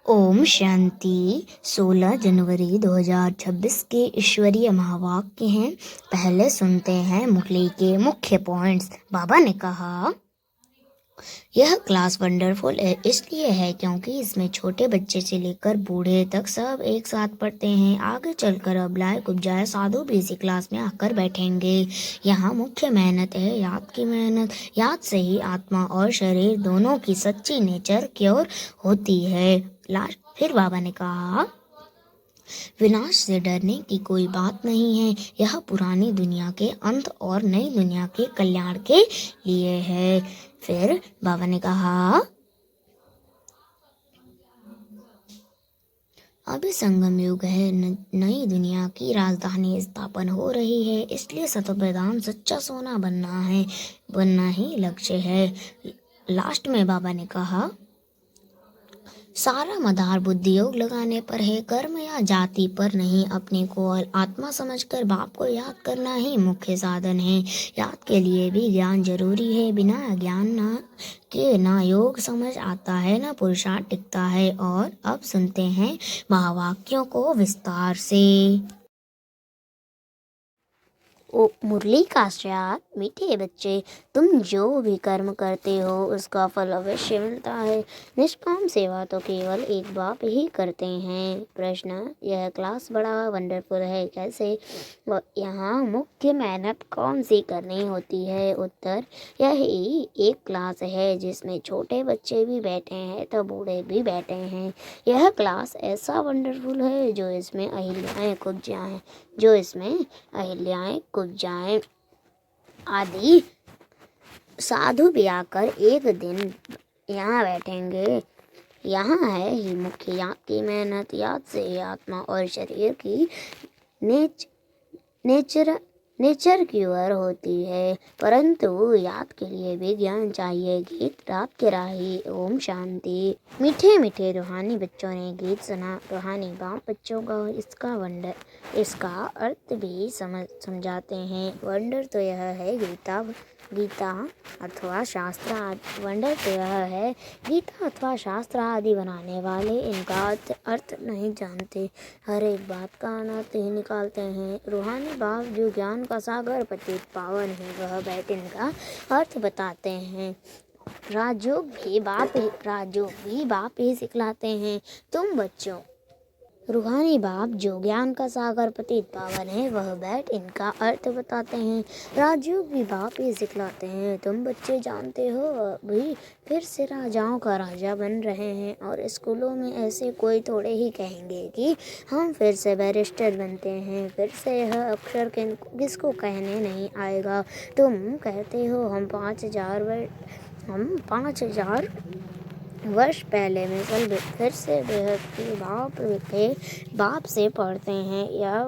ओम शांति। 16 जनवरी 2026 के ईश्वरीय महावाक्य हैं। पहले सुनते हैं मुरली के मुख्य पॉइंट्स। बाबा ने कहा, यह क्लास वंडरफुल इसलिए है क्योंकि इसमें छोटे बच्चे से लेकर बूढ़े तक सब एक साथ पढ़ते हैं। आगे चलकर अबलाए कुब्जाए साधु भी इसी क्लास में आकर बैठेंगे। यहाँ मुख्य मेहनत है याद की मेहनत। याद से ही आत्मा और शरीर दोनों की सच्ची नेचर क्योर होती है। फिर बाबा ने कहा, विनाश से डरने की कोई बात नहीं है। यह पुरानी दुनिया के अंत और नई दुनिया के कल्याण के लिए है। फिर बाबा ने कहा, अभी संगम युग है, नई दुनिया की राजधानी स्थापन हो रही है, इसलिए सतप्रधान सच्चा सोना बनना ही लक्ष्य है। लास्ट में बाबा ने कहा, सारा मदार बुद्धि योग लगाने पर है, कर्म या जाति पर नहीं। अपने को आत्मा समझकर बाप को याद करना ही मुख्य साधन है। याद के लिए भी ज्ञान जरूरी है। बिना ज्ञान ना योग समझ आता है, ना पुरुषार्थ टिकता है। और अब सुनते हैं महावाक्यों को विस्तार से। मुरली का श्राद्ध। मीठे बच्चे, तुम जो भी कर्म करते हो उसका फल अवश्य मिलता है। निष्काम सेवा तो केवल एक बाप ही करते हैं। प्रश्न, यह क्लास बड़ा वंडरफुल है, कैसे? यहाँ मुख्य मेहनत कौन सी करनी होती है? उत्तर, यह एक क्लास है जिसमें छोटे बच्चे भी बैठे हैं तो बूढ़े भी बैठे हैं। यह क्लास ऐसा वंडरफुल है जो इसमें अहिल्याएं कुब्जाएं आदि साधु भी आकर एक दिन यहाँ बैठेंगे। यहाँ है ही मुख्य याद की मेहनत। याद से ही आत्मा और शरीर की नेचर क्योर होती है, परंतु याद के लिए भी ज्ञान चाहिए। गीत रात के राही। ओम शांति। मीठे मीठे रूहानी बच्चों ने गीत सुना। रूहानी बाप बच्चों को इसका अर्थ भी समझाते हैं। वंडर तो यह है गीता अथवा शास्त्र वंडर तो यह है गीता अथवा शास्त्र आदि बनाने वाले इनका अर्थ नहीं जानते, हर एक बात का अनर्थ ही निकालते हैं। रूहानी बाप जो ज्ञान का सागर पतित पावन है, वह बैठ इनका अर्थ बताते हैं। राजयोग भी बाप ही सिखलाते हैं। तुम बच्चों, रूहानी बाप जो ज्ञान का सागर पतित पावन है, वह बैठ इनका अर्थ बताते हैं। राजयोग भी बाप ही सिखलाते हैं। तुम बच्चे जानते हो, अभी फिर से राजाओं का राजा बन रहे हैं और स्कूलों में ऐसे कोई थोड़े ही कहेंगे कि हम फिर से बैरिस्टर बनते हैं। फिर से यह अक्षर किसको कहने नहीं आएगा। तुम कहते हो हम 5,000 वर्ष पहले मिसल फिर से बेहद के बाप से पढ़ते हैं। यह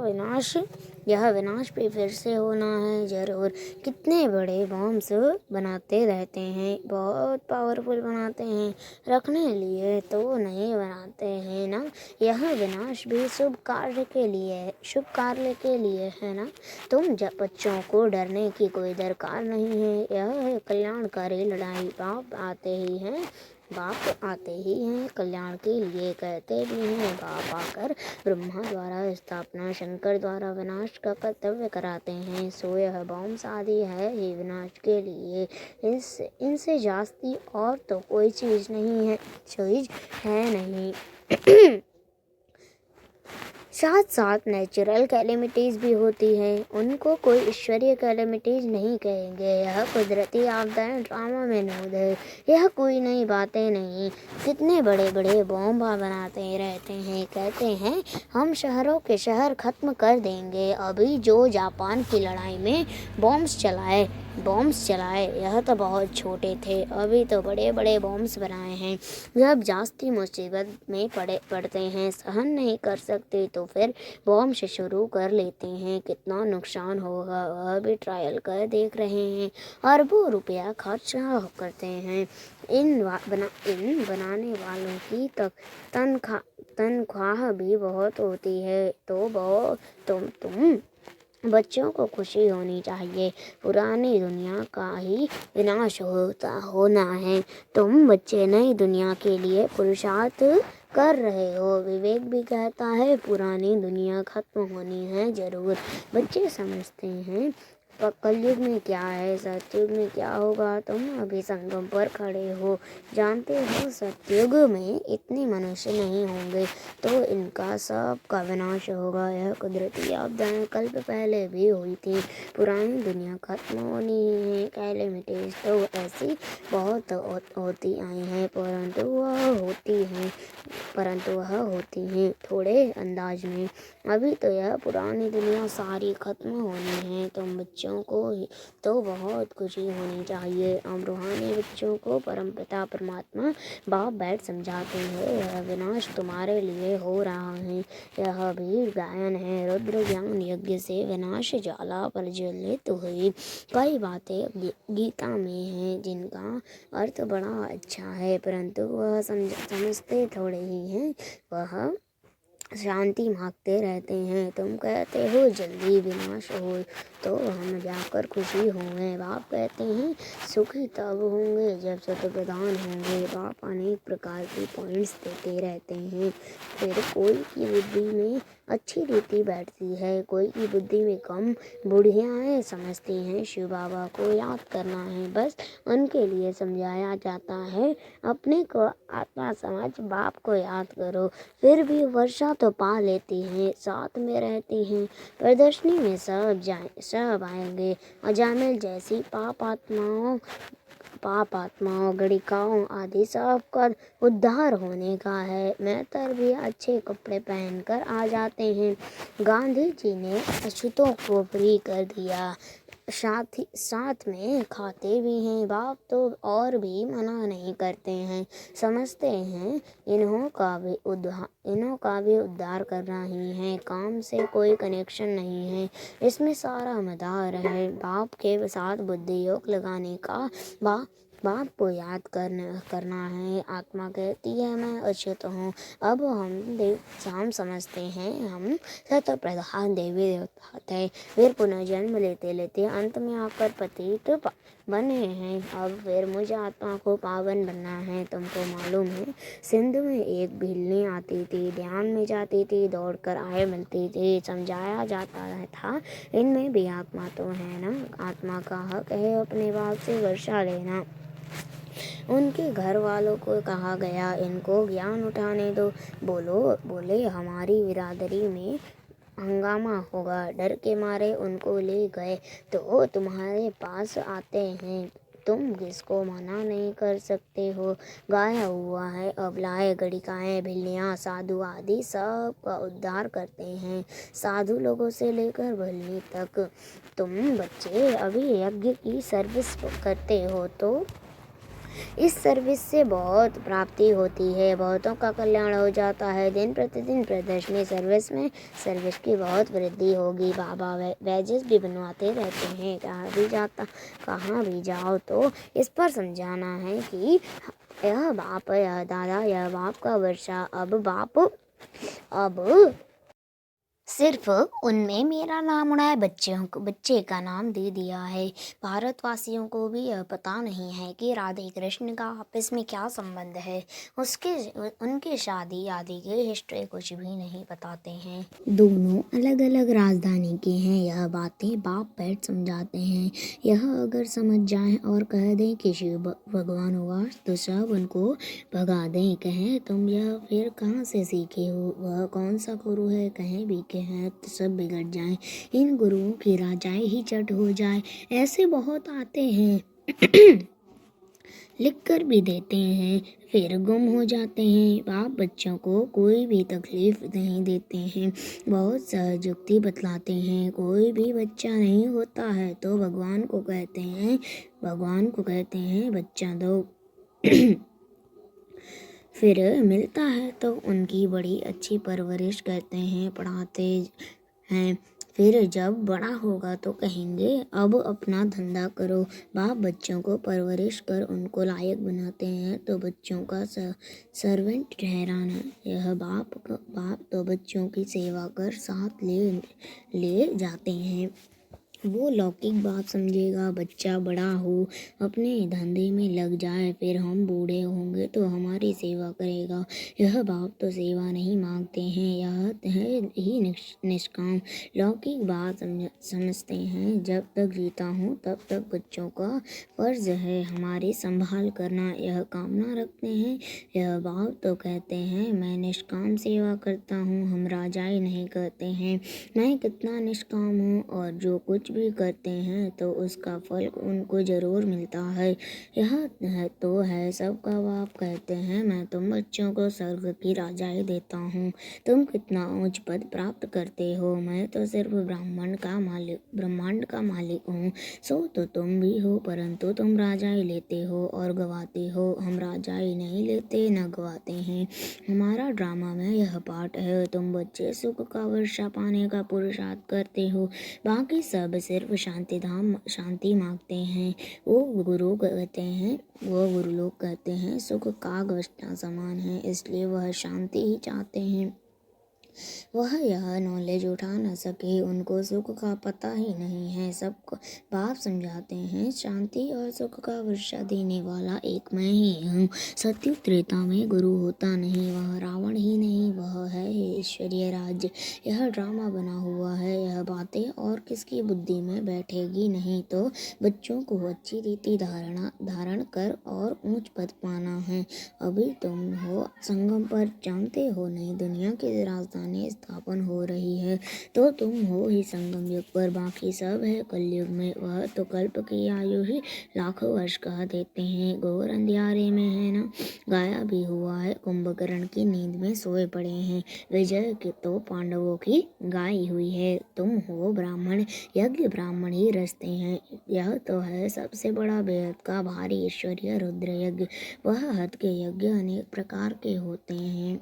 विनाश भी फिर से होना है जरूर। कितने बड़े बॉम्ब्स बनाते रहते हैं, बहुत पावरफुल बनाते हैं, रखने लिए तो नहीं बनाते हैं ना। यह विनाश भी शुभ कार्य के लिए है ना। तुम जब बच्चों को डरने की कोई दरकार नहीं है। यह है कल्याणकारी लड़ाई। बाप आते ही हैं कल्याण के लिए, कहते भी हैं। बाप आकर ब्रह्मा द्वारा स्थापना, शंकर द्वारा विनाश का कर्तव्य कराते हैं। सो यह बॉम्ब्स आदि है ही विनाश के लिए। इनसे जास्ती और तो कोई चीज है नहीं। साथ साथ नेचुरल कैलेमिटीज भी होती है, उनको कोई ईश्वरीय कैलेमिटीज नहीं कहेंगे। यह कुदरती आपदाएं ड्रामा में नूद है, यह कोई नई बातें नहीं। कितने बड़े बड़े बॉम्ब बनाते रहते हैं, कहते हैं हम शहरों के शहर खत्म कर देंगे। अभी जो जापान की लड़ाई में बॉम्ब्स चलाए यह तो बहुत छोटे थे, अभी तो बड़े बड़े बॉम्ब्स बनाए हैं। जब जास्ती मुसीबत में पड़ते हैं, सहन नहीं कर सकते तो फिर बॉम्ब से शुरू कर लेते हैं। कितना नुकसान होगा वह भी ट्रायल कर देख रहे हैं। अरबों रुपया खर्च करते हैं। इन बनाने वालों की तनख्वाह भी बहुत होती है। तो तुम बच्चों को खुशी होनी चाहिए। पुरानी दुनिया का ही विनाश होना है। तुम बच्चे नई दुनिया के लिए पुरुषार्थ कर रहे हो। विवेक भी कहता है पुरानी दुनिया खत्म होनी है जरूर। बच्चे समझते हैं कलयुग में क्या है, सतयुग में क्या होगा। तुम अभी संगम पर खड़े हो, जानते हो सतयुग में इतने मनुष्य नहीं होंगे तो इनका सब का विनाश होगा। यह कुदरती आपदाएं कल्प पहले भी हुई थी। पुरानी दुनिया खत्म होनी है। कैलेमिटीज तो ऐसी बहुत होती आई हैं, परंतु वह होती हैं थोड़े अंदाज में। अभी तो यह पुरानी दुनिया सारी खत्म होनी है। तुम बच्चों को तो बहुत खुशी होनी चाहिए। हम रूहानी बच्चों को परमपिता परमात्मा बाप बैठ समझाते हैं, यह विनाश तुम्हारे लिए हो रहा है। यह भी गायन है, रुद्र ज्ञान यज्ञ से विनाश ज्वाला प्रज्वलित हुई। कई बातें गीता में हैं जिनका अर्थ बड़ा अच्छा है, परंतु वह समझते थोड़े ही हैं। वह शांति मांगते रहते हैं। तुम कहते हो जल्दी विनाश हो तो हम जाकर खुशी होंगे। बाप कहते हैं सुखी तब होंगे जब सत्य प्रधान होंगे। बाप अनेक प्रकार की पॉइंट्स देते रहते हैं। फिर कोई की बुद्धि में अच्छी रीति बैठती है, कोई की बुद्धि में कम। बुढ़ियाएँ समझती हैं शिव बाबा को याद करना है, बस उनके लिए समझाया जाता है। अपने को आत्मा समझ बाप को याद करो। फिर भी वर्षा तो पा लेती हैं, साथ में रहती हैं। प्रदर्शनी में सब आएंगे। अजामिल जैसी पाप आत्माओं गणिकाओं आदि सबका उद्धार होने का है। मेहतर भी अच्छे कपड़े पहनकर आ जाते हैं। गांधी जी ने अछूतों को फ्री कर दिया, साथ में खाते भी हैं। बाप तो और भी मना नहीं करते हैं, समझते हैं इन्हों का भी उद्धार करना ही है। काम से कोई कनेक्शन नहीं है, इसमें सारा मदार है। बाप के साथ बुद्धि योग लगाने का बाप को याद करना है। आत्मा कहती है मैं अच्युत हूँ। अब हम समझते हैं हम सत्य प्रधान देवी देवता थे, फिर पुनर्जन्म लेते लेते अंत में आकर पतित बने हैं। अब फिर मुझे आत्मा को पावन बनना है। तुमको मालूम है सिंध में एक भिल्ली आती थी, ध्यान में जाती थी, दौड़कर आए मिलती थी। समझाया जाता था इनमें भी आत्मा तो है ना, आत्मा का हक है अपने बाप से वर्षा लेना। उनके घर वालों को कहा गया इनको ज्ञान उठाने दो। बोले हमारी बिरादरी में हंगामा होगा। डर के मारे उनको ले गए तो तुम्हारे पास आते हैं, तुम किसको मना नहीं कर सकते हो। गाया हुआ है अबलाएं गणिकाएं भिल्लियाँ साधु आदि सब का उद्धार करते हैं, साधु लोगों से लेकर भल्ली तक। तुम बच्चे अभी यज्ञ की सर्विस करते हो तो इस सर्विस से बहुत प्राप्ति होती है, बहुतों का कल्याण हो जाता है। दिन प्रतिदिन प्रदर्शनी सर्विस की बहुत वृद्धि होगी। बाबा बैजेस भी बनवाते रहते हैं। कहाँ भी जाओ तो इस पर समझाना है कि यह बाप यह दादा यह बाप का वर्षा। अब सिर्फ उनमें मेरा नाम उड़ा है, बच्चे का नाम दे दिया है। भारतवासियों को भी यह पता नहीं है कि राधे कृष्ण का आपस में क्या संबंध है। उनके शादी आदि की हिस्ट्री कुछ भी नहीं बताते हैं। दोनों अलग अलग राजधानी के हैं। यह बातें बाप बैठ समझाते हैं। यह अगर समझ जाएं और कह दें कि शिव भगवान हुआ तो सब उनको भगा दें। कहें तुम यह फिर कहाँ से सीखे हो, वह कौन सा गुरु है, कहें भी के हैं तो सब बिगड़ जाएं। इन गुरुओं की राजाएं ही चट हो जाए, ऐसे बहुत आते हैं। लिख कर भी देते हैं, फिर गुम हो जाते हैं। बाप बच्चों को कोई भी तकलीफ नहीं देते हैं, बहुत सहज युक्ति बतलाते हैं। कोई भी बच्चा नहीं होता है तो भगवान को कहते हैं बच्चा दो। फिर मिलता है तो उनकी बड़ी अच्छी परवरिश करते हैं, पढ़ाते हैं। फिर जब बड़ा होगा तो कहेंगे अब अपना धंधा करो। बाप बच्चों को परवरिश कर उनको लायक बनाते हैं तो बच्चों का सर्वेंट ठहराना। यह बाप तो बच्चों की सेवा कर साथ ले जाते हैं। वो लौकिक बात समझेगा। बच्चा बड़ा हो अपने धंधे में लग जाए, फिर हम बूढ़े होंगे तो हमारी सेवा करेगा। यह बाप तो सेवा नहीं मांगते हैं, यह है ही निष्काम लौकिक बात समझते हैं। जब तक जीता हूँ तब तक बच्चों का फर्ज है हमारी संभाल करना, यह कामना रखते हैं। यह बाप तो कहते हैं मैं निष्काम सेवा करता हूँ, हम राजाई नहीं करते हैं। मैं कितना निष्काम हूँ और जो कुछ भी करते हैं तो उसका फल उनको जरूर मिलता है। यह तो है सबका बाप कहते हैं मैं तुम बच्चों को स्वर्ग की राजाई देता हूँ। तुम कितना ऊंच पद प्राप्त करते हो, मैं तो सिर्फ ब्रह्मांड का मालिक हूँ। सो तो तुम भी हो, परंतु तुम राजाई लेते हो और गवाते हो। हम राजाई नहीं लेते न गवाते हैं। हमारा ड्रामा में यह पाठ है। तुम बच्चे सुख का वर्षा पाने का पुरुषार्थ करते हो, बाकी सब सिर्फ शांति मांगते हैं। वो गुरु लोग कहते हैं सुख काग वर्षा समान है, इसलिए वह शांति ही चाहते हैं। वह यह नॉलेज उठा न सके, उनको सुख का पता ही नहीं है। सबको बाप समझाते हैं शांति और सुख का वर्षा देने वाला एक मैं ही हूँ। सत्युग त्रेता में गुरु होता नहीं, वह रावण ही नहीं, वह है ईश्वरीय राज्य। यह ड्रामा बना हुआ है, यह बातें और किसकी बुद्धि में बैठेगी नहीं। तो बच्चों को अच्छी रीति धारण कर और ऊंच पद पाना है। अभी तुम हो संगम पर, जानते हो नई दुनिया की राजधानी स्थापन हो रही है, तो तुम हो ही संगम युग पर, बाकी सब है कलयुग में। वह तो कल्प की आयु ही लाखों वर्ष कह देते हैं। घोर अंधियारे में है ना, गाया भी हुआ है, कुंभकर्ण की नींद में सोए पड़े हैं। विजय की तो पांडवों की गाई हुई है। तुम हो ब्राह्मण, यज्ञ ब्राह्मण ही रचते हैं। यह तो है सबसे बड़ा बेहद का भारी ईश्वरीय रुद्र यज्ञ। वह हद के यज्ञ अनेक प्रकार के होते हैं,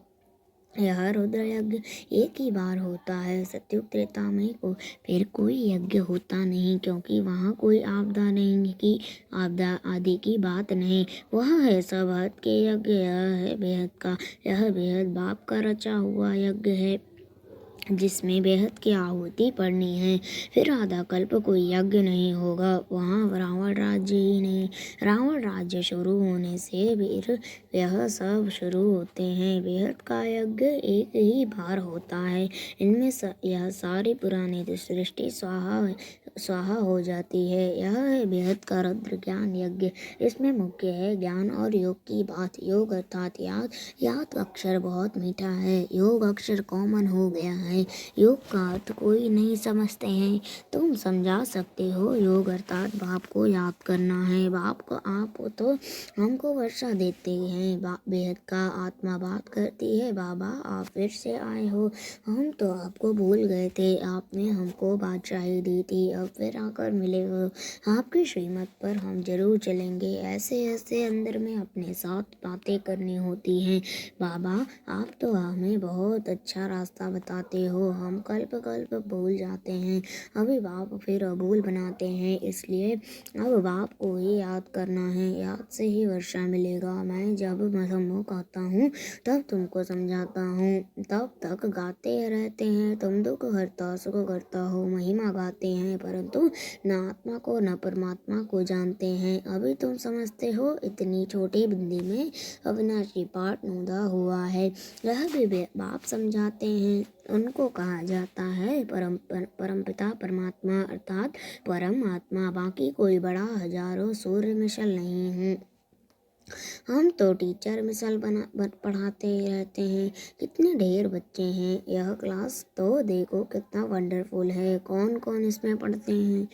यह रुद्र यज्ञ एक ही बार होता है। सत्युग त्रेता में फिर कोई यज्ञ होता नहीं, क्योंकि वहाँ कोई आपदा आदि की बात नहीं। वह है सब हद के यज्ञ, यह है बेहद का, यह बेहद बाप का रचा हुआ यज्ञ है जिसमें बेहद की आहुति पड़नी है। फिर आधा कल्प कोई यज्ञ नहीं होगा, वहाँ रावण राज्य ही नहीं। रावण राज्य शुरू होने से फिर यह सब शुरू होते हैं। बेहद का यज्ञ एक ही बार होता है, इनमें यह सारी पुरानी सृष्टि स्वाहा हो जाती है। यह है बेहद का रुद्र ज्ञान यज्ञ, इसमें मुख्य है ज्ञान और योग की बात। योग अर्थात याद अक्षर बहुत मीठा है, योग अक्षर कॉमन हो गया है। योग का अर्थ कोई नहीं समझते हैं, तुम समझा सकते हो। योग अर्थात बाप को याद करना है। बाप को आप तो हमको वर्षा देते हैं। बेहद का आत्मा बात करती है, बाबा आप फिर से आए हो, हम तो आपको भूल गए थे, आपने हमको बादशाही दी थी, अब फिर आकर मिले हो। आपकी श्रीमत पर हम जरूर चलेंगे। ऐसे ऐसे अंदर में अपने साथ बातें करनी होती हैं। बाबा आप तो हमें बहुत अच्छा रास्ता बताते हो, हम कल्प भूल जाते हैं, अभी बाप फिर अभूल बनाते हैं, इसलिए अब बाप को ही याद करना है, याद से ही वर्षा मिलेगा। मैं जब सम्मुख आता हूँ तब तुमको समझाता हूँ, तब तक गाते रहते हैं। तुम दुख हरता सुख करता हो महिमा गाते हैं, परंतु न आत्मा को न परमात्मा को जानते हैं। अभी तुम समझते हो, इतनी छोटी बुद्धि में अविनाशी पाठ नूदा हुआ है। यह भी बाप समझाते हैं। उनको कहा जाता है परमपिता परमात्मा अर्थात परम आत्मा, बाकी कोई बड़ा हजारों सूर्य मिसल नहीं है। हम तो टीचर मिसल पढ़ाते रहते हैं। कितने ढेर बच्चे हैं, यह क्लास तो देखो कितना वंडरफुल है। कौन कौन इसमें पढ़ते हैं।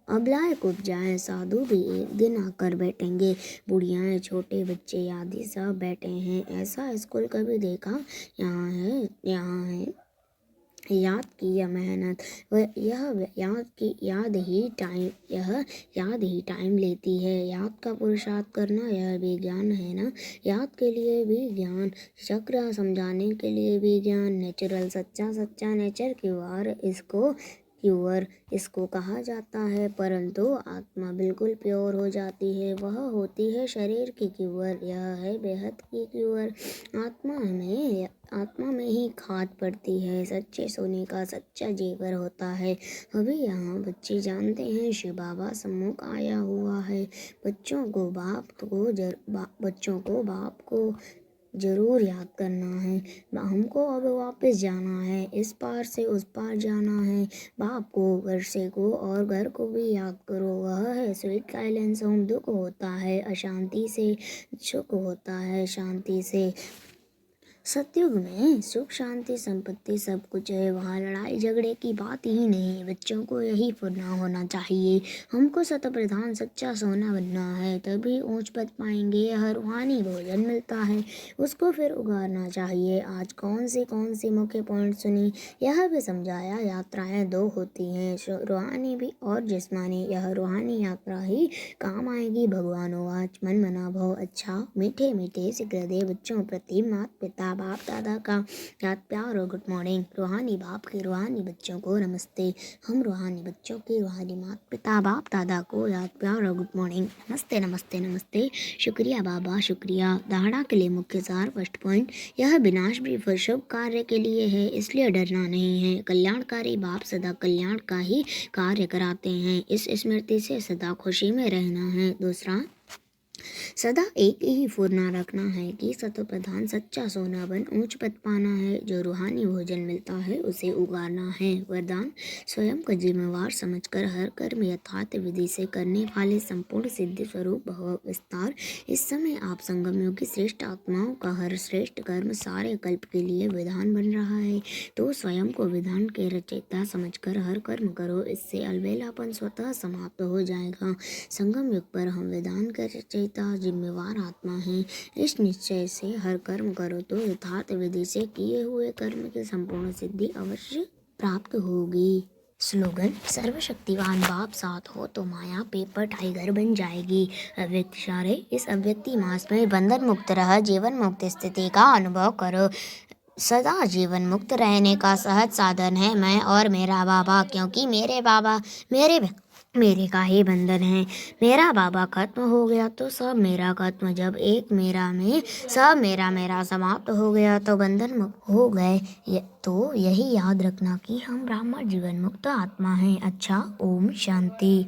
अबलाए कुब्जाए साधु भी एक दिन आकर बैठेंगे, बुढ़ियाएं छोटे बच्चे आदि सब बैठे हैं। ऐसा स्कूल कभी देखा? यहाँ है याद की यह मेहनत, यह याद ही टाइम लेती है। याद का पुरुषार्थ करना यह भी ज्ञान है ना। याद के लिए भी ज्ञान, चक्र समझाने के लिए भी ज्ञान। नेचुरल सच्चा नेचर क्यों क्यूअर इसको कहा जाता है, परंतु आत्मा बिल्कुल प्योर हो जाती है। वह होती है शरीर की क्यूअर, यह है बेहद की क्यूअर। आत्मा में ही खाद पड़ती है, सच्चे सोने का सच्चा जेवर होता है। अभी यहाँ बच्चे जानते हैं शिव बाबा सम्मुख आया हुआ है। बच्चों को बाप को जरूर याद करना है। हमको अब वापस जाना है, इस पार से उस पार जाना है। बाप को, वर्षे को और घर को भी याद करो। वह है स्वीट साइलेंस होम। दुख होता है अशांति से, सुख होता है शांति से। सतयुग में सुख शांति संपत्ति सब कुछ है, वहाँ लड़ाई झगड़े की बात ही नहीं। बच्चों को यही फुरना होना चाहिए। हमको शत प्रधान सच्चा सोना बनना है, तभी ऊंच पद पाएंगे। यह रूहानी भोजन मिलता है, उसको फिर उगारना चाहिए। आज कौन से मुख्य पॉइंट सुनी, यह भी समझाया। यात्राएं दो होती हैं, रूहानी भी और जिस्मानी। यह रूहानी यात्रा ही काम आएगी। भगवानोवाच मन मना भव। अच्छा, मीठे मीठे से हृदय बच्चों प्रति माता पिता बाप दादा का याद प्यार और गुड मॉर्निंग। रूहानी बाप के रूहानी बच्चों को नमस्ते। हम रूहानी बच्चों के रूहानी माता पिता बाप दादा को याद प्यार और गुड मॉर्निंग। नमस्ते नमस्ते नमस्ते। शुक्रिया बाबा शुक्रिया। धारणा के लिए मुख्य सार फर्स्ट पॉइंट, यह विनाश भी शुभ कार्य के लिए है, इसलिए डरना नहीं है। कल्याणकारी बाप सदा कल्याण का ही कार्य कराते हैं, इस स्मृति से सदा खुशी में रहना है। दूसरा, सदा एक ही फुरना रखना है कि सत्व प्रधान सच्चा सोना बन ऊंच पद पाना है। जो रूहानी भोजन मिलता है उसे उगारना है। वरदान, स्वयं को जिम्मेवार समझकर हर कर्म यथार्थ विधि से करने वाले संपूर्ण सिद्धि स्वरूप भव विस्तार। इस समय आप संगम युग की श्रेष्ठ आत्माओं का हर श्रेष्ठ कर्म सारे कल्प के लिए विधान बन रहा है, तो स्वयं को विधान के रचयिता समझकर हर कर्म करो, इससे अलबेलापन स्वतः समाप्त हो जाएगा। संगम युग पर हम विधान के रचयिता जिम्मेवार आत्मा है। इस निश्चय से हर कर्म करो तो यथार्थ विधि से किए हुए कर्म की संपूर्ण सिद्धि अवश्य प्राप्त होगी। स्लोगन, सर्वशक्तिवान बाप साथ हो तो माया पेपर टाइगर बन जाएगी। अव्यक्त इशारे, इस अव्यक्ति मास में बंधन मुक्त रह जीवन मुक्त स्थिति का अनुभव करो। सदा जीवन मुक्त रहने का सहज साधन है मैं और मेरा बाबा, क्योंकि मेरे का ही बंधन है। मेरा बाबा खत्म हो गया तो सब मेरा खत्म। जब एक मेरा में सब मेरा समाप्त हो गया तो बंधन मुक्त हो गए। तो यही याद रखना कि हम ब्राह्मण जीवन मुक्त आत्मा हैं। अच्छा, ओम शांति।